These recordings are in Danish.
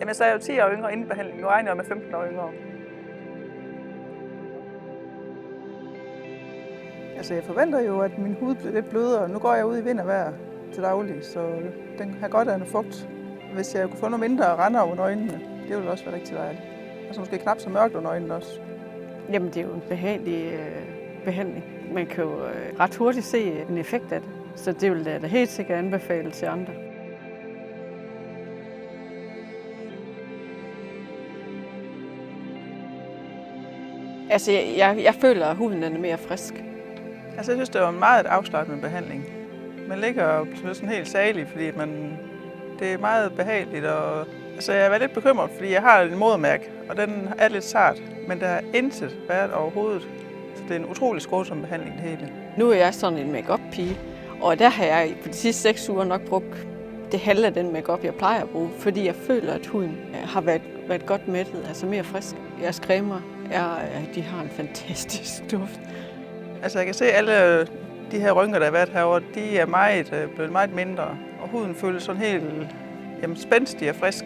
Jamen, så er jeg jo 10 år yngre inden behandling. Nu regner jeg med 15 år yngre. Altså, jeg forventer jo, at min hud bliver lidt blødere. Nu går jeg ud i vind og vejr til daglig, så den har godt af noget fugt. Hvis jeg kunne få noget mindre render under øjnene, det ville også være rigtig dejligt. Altså måske knap så mørkt under øjnene også. Jamen, det er jo en behagelig behandling. Man kan jo ret hurtigt se en effekt af det, så det vil jeg da helt sikkert anbefale til andre. Altså, jeg føler, at huden er mere frisk. Altså, jeg synes, det var en meget afslappende behandling. Man ligger og bliver sådan helt salig, fordi det er meget behageligt. Og, altså, jeg var lidt bekymret, fordi jeg har en modermærke, og den er lidt sart, men der er intet været overhovedet. Så det er en utrolig skånsom behandling, det hele. Nu er jeg sådan en make-up-pige, og der har jeg på de sidste 6 uger nok brugt det halve af den make-up, jeg plejer at bruge, fordi jeg føler, at huden har været godt mættet, altså mere frisk. Jeres cremer, de har en fantastisk duft. Altså, jeg kan se, at alle de her rynker, der har været herovre, de er blevet meget mindre, og huden føles sådan helt spændstig og frisk.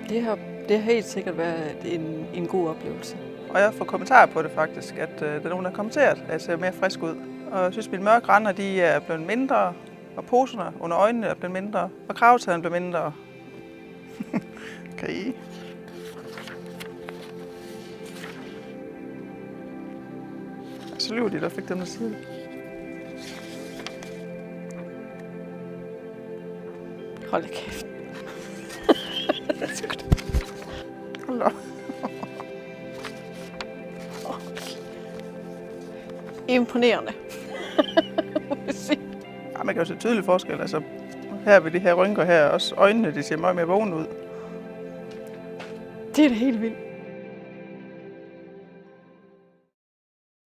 Det har helt sikkert været en god oplevelse. Og jeg får kommentarer på det faktisk, at der er nogen, der har kommenteret, at jeg ser mere frisk ud. Og jeg synes, at mine mørke render, de er blevet mindre, og poserne under øjnene er blevet mindre, og kravtæden bliver mindre. Kan I? Så lyver de, der fik dem at sige. Hold da kæft. Hold da. Imponerende. Ja, man kan jo se tydelig forskel. Altså, her ved de her rynker her, også øjnene, de ser meget mere vågne ud. Det er da helt vildt.